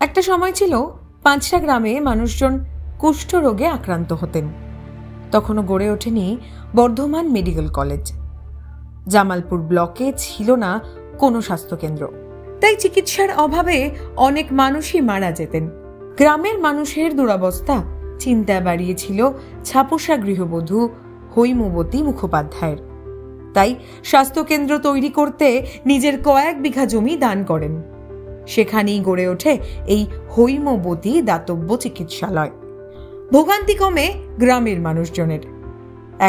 একটা সময় ছিল পাঁচটা গ্রামে মানুষজন কুষ্ঠরোগে আক্রান্ত হতেন। তখনও গড়ে ওঠেনি বর্ধমান মেডিকেল কলেজ। জামালপুর ব্লকে ছিল না কোনো স্বাস্থ্যকেন্দ্র, তাই চিকিৎসার অভাবে অনেক মানুষই মারা যেতেন। গ্রামের মানুষের দুরবস্থা চিন্তা বাড়িয়েছিল ছাপোষা গৃহবধূ হৈমবতী মুখোপাধ্যায়ের। তাই স্বাস্থ্যকেন্দ্র তৈরি করতে নিজের কয়েক বিঘা জমি দান করেন। সেখানেই গড়ে ওঠে এই হৈমবতী দাতব্য চিকিৎসালয়। ভোগান্তি কমে গ্রামের মানুষজনের।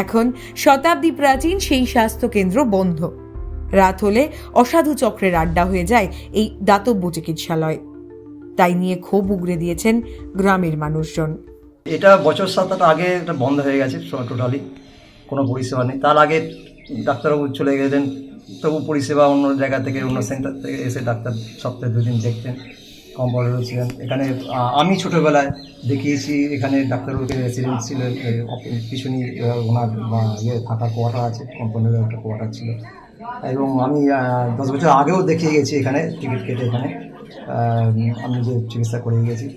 এখন শতাব্দী প্রাচীন সেই স্বাস্থ্যকেন্দ্র বন্ধ। রাত হলে অসাধু চক্রের আড্ডা হয়ে যায় এই দাতব্য চিকিৎসালয়। তাই নিয়ে ক্ষোভ উগরে দিয়েছেন গ্রামের মানুষজন। এটা বছর 7-8 আগে এটা বন্ধ হয়ে গেছে টোটালি, কোনো পরিষেবা নেই। তার আগে ডাক্তারবাবু চলে গেলেন, তবু পরিষেবা অন্য জায়গা থেকে, অন্য সেন্টার থেকে এসে ডাক্তার সপ্তাহে 2 দিন দেখতেন, কম্পাউন্ডার ছিলেন। এখানে আমি ছোটোবেলায় দেখিয়েছি, এখানে ডাক্তারবাবুকে রেসিডেন্ট ছিলেন, পিছনই ওনার থাকার কোয়ার্টার আছে, কম্পাউন্ডারের একটা কোয়ার্টার ছিল। এবং আমি 10 বছর আগেও দেখিয়ে গেছি এখানে, টিকিট কেটে এখানে আমি যে চিকিৎসা করে গেছি।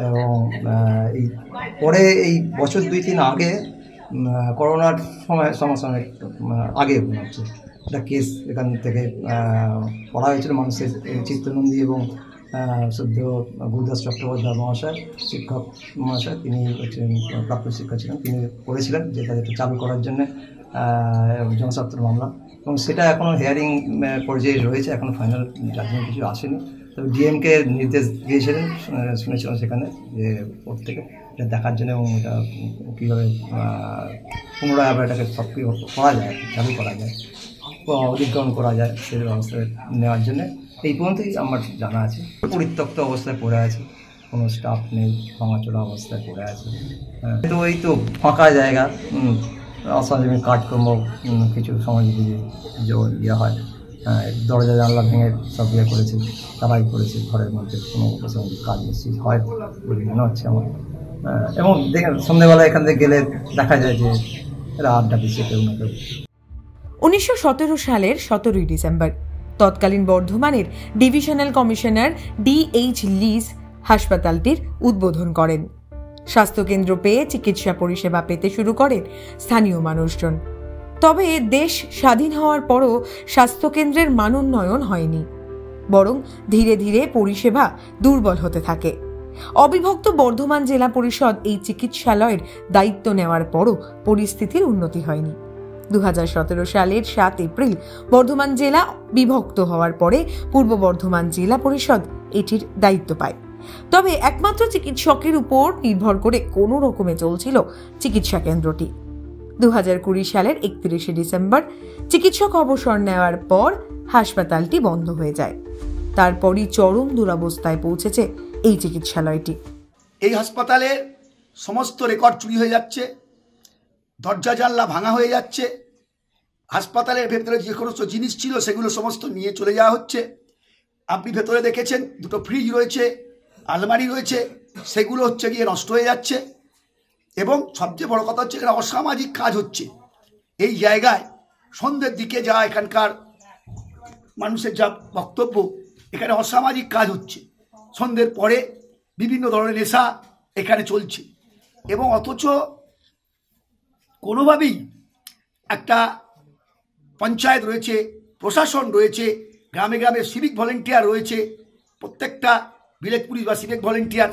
এবং এই পরে এই বছর 2-3 আগে করোনার সময় আগে হচ্ছে একটা কেস এখান থেকে পড়া হয়েছিল মানুষের চিত্তনন্দী এবং সদ্য গুরুদাস চট্টোপাধ্যায় মহাশয়, শিক্ষক মহাশয়, তিনি হচ্ছেন প্রাপ্ত শিক্ষক ছিলেন, তিনি করেছিলেন যে তাদেরকে চালু করার জন্য জনস্বার্থের মামলা। এবং সেটা এখনও হিয়ারিং পর্যায়ে রয়েছে, এখনও ফাইনাল জাজমেন্ট কিছু আসেনি। তবে ডিএমকে নির্দেশ দিয়েছিলেন, শুনেছিলাম সেখানে, যে ওর থেকে এটা দেখার জন্য এবং এটা কীভাবে পুনরায় আবার এটাকে সব করা যায়, চালু করা যায়, অধিগ্রহণ করা যায়, সেই ব্যবস্থা নেওয়ার জন্য এই পর্যন্তই আমার জানা আছে। পরিত্যক্ত অবস্থায় পড়ে আছে, কোনো স্টাফ নেই, ভাঙাচোরা অবস্থায় পড়ে আছে। তো এই তো ফাঁকা জায়গা, অসাধারণ কাজকর্ম কিছু সমাজ যদি ইয়ে হয়, দরজা জানলা ভেঙে সব ইয়ে করেছে, তারাই করেছে। ঘরের মধ্যে কোনো অসামাজিক কাজ বেশি হয় বলে মনে হচ্ছে আমার। এবং সন্ধ্যেবেলা এখান থেকে গেলে দেখা যায় যে এরা আড্ডা দিচ্ছে কেউ না কেউ। 1917 সালের 17ই ডিসেম্বর তৎকালীন বর্ধমানের ডিভিশনাল কমিশনার DH লিস হাসপাতালটির উদ্বোধন করেন। স্বাস্থ্যকেন্দ্র পেয়ে চিকিৎসা পরিষেবা পেতে শুরু করেন স্থানীয় মানুষজন। তবে দেশ স্বাধীন হওয়ার পরও স্বাস্থ্যকেন্দ্রের মানোন্নয়ন হয়নি, বরং ধীরে ধীরে পরিষেবা দুর্বল হতে থাকে। অবিভক্ত বর্ধমান জেলা পরিষদ এই চিকিৎসালয়ের দায়িত্ব নেওয়ার পরও পরিস্থিতির উন্নতি হয়নি। 2017 সালের 7 এপ্রিল বর্ধমান জেলা বিভক্ত হওয়ার পরে পূর্ব বর্ধমান জেলা পরিষদ এটির দায়িত্ব পায়। তবে একমাত্র চিকিৎসকের উপর নির্ভর করে কোনো রকমে চলছিল চিকিৎসা কেন্দ্রটি। 2020 সালের 31 ডিসেম্বর চিকিৎসক অবসর নেওয়ার পর হাসপাতালটি বন্ধ হয়ে যায়। তারপরই চরম দুরবস্থায় পৌঁছেছে এই চিকিৎসালয়টি। এই হাসপাতালের সমস্ত রেকর্ড চুরি হয়ে যাচ্ছে, দরজা জানলা ভাঙা হয়ে যাচ্ছে, হাসপাতালের ভেতরে যে সমস্ত জিনিস ছিল সেগুলো সমস্ত নিয়ে চলে যাওয়া হচ্ছে। আপনি ভেতরে দেখেছেন 2টো ফ্রিজ রয়েছে, আলমারি রয়েছে, সেগুলো হচ্ছে গিয়ে নষ্ট হয়ে যাচ্ছে। এবং সবচেয়ে বড় কথা হচ্ছে এখানে অসামাজিক কাজ হচ্ছে। এই জায়গায় সন্ধ্যের দিকে যা এখানকার মানুষের যা বক্তব্য, এখানে অসামাজিক কাজ হচ্ছে। সন্ধ্যের পরে বিভিন্ন ধরনের নেশা এখানে চলছে, এবং অথচ কোনোভাবেই একটা পঞ্চায়েত রয়েছে, প্রশাসন রয়েছে, গ্রামে গ্রামে সিভিক ভলেন্টিয়ার রয়েছে, প্রত্যেকটা ভিলেজ পুলিশ বা সিভিক ভলেন্টিয়ার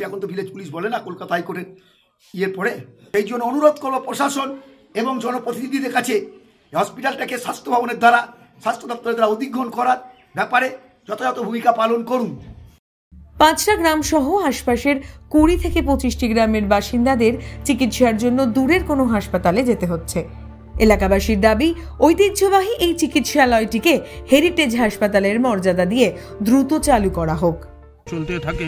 এখন তো ভিলেজ পুলিশ বলে না, কলকাতা হাইকোর্টের পড়ে। এই জন্য অনুরোধ করবো প্রশাসন এবং জনপ্রতিনিধিদের কাছে হসপিটালটাকে স্বাস্থ্য ভবনের দ্বারা, স্বাস্থ্য দপ্তরের দ্বারা অধিগ্রহণ করার ব্যাপারে যথাযথ ভূমিকা পালন করুন। 5টা গ্রাম সহ আশপাশের 20 থেকে 25টি গ্রামের বাসিন্দাদের চিকিৎসার জন্য দূরের কোনো হাসপাতালে যেতে হচ্ছে। এলাকাবাসীর দাবি, ঐতিহ্যবাহী এই চিকিৎসালয়টিকে হেরিটেজ হাসপাতালের মর্যাদা দিয়ে দ্রুত চালু করা হোক। চলতে থাকে,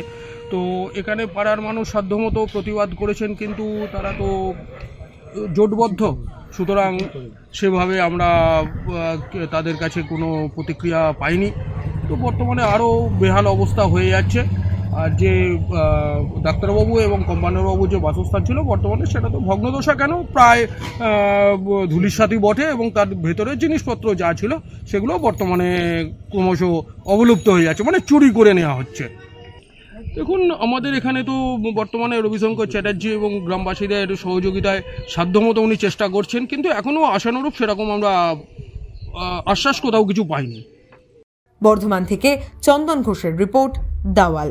তো এখানে পাড়ার মানুষ সাধ্যমতো প্রতিবাদ করেছেন, কিন্তু তারা তো জোটবদ্ধ, সুতরাং সেভাবে আমরা তাদের কাছে কোনো প্রতিক্রিয়া পাইনি। তো বর্তমানে আরও বেহাল অবস্থা হয়ে যাচ্ছে। আর যে ডাক্তারবাবু এবং কম্পাউন্ডারবাবু যে বাসস্থান ছিল, বর্তমানে সেটা তো ভগ্নদশা কেন, প্রায় ধূলিসাৎই বটে, এবং তার ভেতরে জিনিসপত্র যা ছিল সেগুলো বর্তমানে ক্রমশ অবলুপ্ত হয়ে যাচ্ছে, মানে চুরি করে নেওয়া হচ্ছে। দেখুন, আমাদের এখানে তো বর্তমানে রবিশঙ্কর চ্যাটার্জি এবং গ্রামবাসীদের সহযোগিতায় সাধ্যমতো উনি চেষ্টা করছেন, কিন্তু এখনও আশানুরূপ সেরকম আমরা আশ্বাস কোথাও কিছু পাইনি। বর্ধমান থেকে চন্দন ঘোষের রিপোর্ট, দাওয়াল।